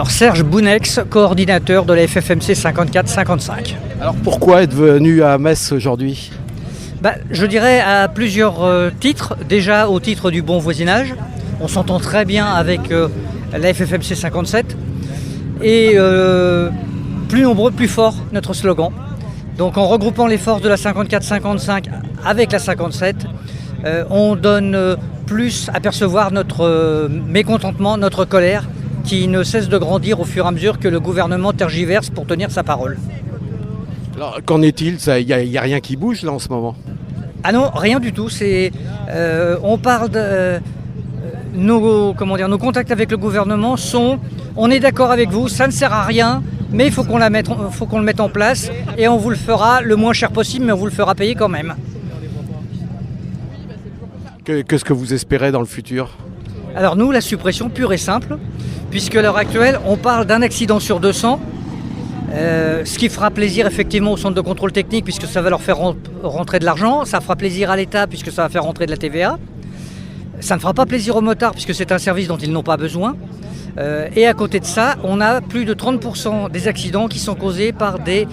Alors Serge Bounex, coordinateur de la FFMC 54-55. Alors pourquoi être venu à Metz aujourd'hui? Je dirais à plusieurs titres. Déjà au titre du bon voisinage. On s'entend très bien avec la FFMC 57. Et plus nombreux, plus fort, notre slogan. Donc en regroupant les forces de la 54-55 avec la 57, on donne plus à percevoir notre mécontentement, notre colère, qui ne cesse de grandir au fur et à mesure que le gouvernement tergiverse pour tenir sa parole. Alors qu'en est-il? Il n'y a rien qui bouge là en ce moment? Ah non, rien du tout. On parle de nos contacts avec le gouvernement sont: on est d'accord avec vous, ça ne sert à rien, mais il faut qu'on le mette en place et on vous le fera le moins cher possible, mais on vous le fera payer quand même. Qu'est-ce que vous espérez dans le futur? Alors nous, la suppression pure et simple, puisque à l'heure actuelle, on parle d'un accident sur 200, ce qui fera plaisir effectivement au centre de contrôle technique, puisque ça va leur faire rentrer de l'argent, ça fera plaisir à l'État, puisque ça va faire rentrer de la TVA, ça ne fera pas plaisir aux motards, puisque c'est un service dont ils n'ont pas besoin, et à côté de ça, on a plus de 30% des accidents qui sont causés par des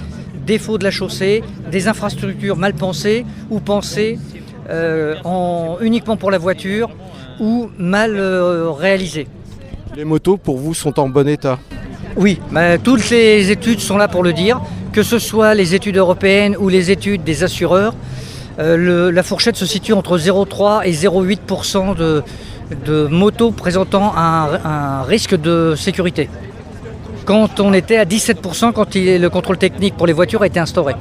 défauts de la chaussée, des infrastructures mal pensées ou pensées uniquement pour la voiture ou mal réalisées. Les motos pour vous sont en bon état? Oui, toutes les études sont là pour le dire, que ce soit les études européennes ou les études des assureurs. La fourchette se situe entre 0,3 et 0,8% de motos présentant un risque de sécurité. Quand on était à 17% quand le contrôle technique pour les voitures a été instauré.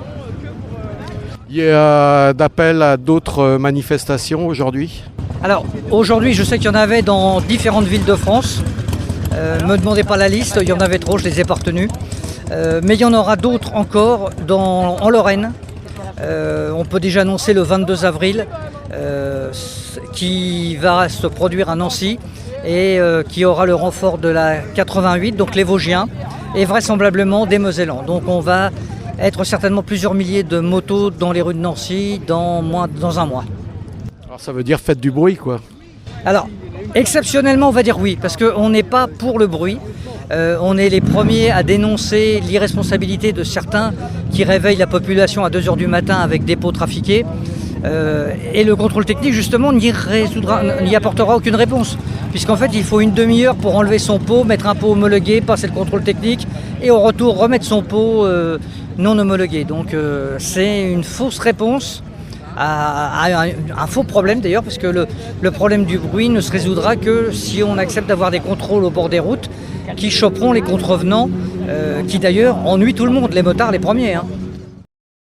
Il y a d'appel à d'autres manifestations aujourd'hui? Alors aujourd'hui, je sais qu'il y en avait dans différentes villes de France. Me demandez pas la liste, il y en avait trop, je les ai pas retenus. Mais il y en aura d'autres encore en Lorraine. On peut déjà annoncer le 22 avril qui va se produire à Nancy et qui aura le renfort de la 88, donc les Vosgiens, et vraisemblablement des Mosellans. Donc on va être certainement plusieurs milliers de motos dans les rues de Nancy dans un mois. Alors ça veut dire faites du bruit quoi? Alors exceptionnellement on va dire oui, parce qu'on n'est pas pour le bruit. On est les premiers à dénoncer l'irresponsabilité de certains qui réveillent la population à 2h du matin avec des pots trafiqués. Et le contrôle technique justement n'y apportera aucune réponse. Puisqu'en fait il faut une demi-heure pour enlever son pot, mettre un pot homologué, passer le contrôle technique et au retour remettre son pot non homologué. Donc c'est une fausse réponse à un faux problème d'ailleurs, parce que le problème du bruit ne se résoudra que si on accepte d'avoir des contrôles au bord des routes qui choperont les contrevenants, qui d'ailleurs ennuient tout le monde, les motards les premiers.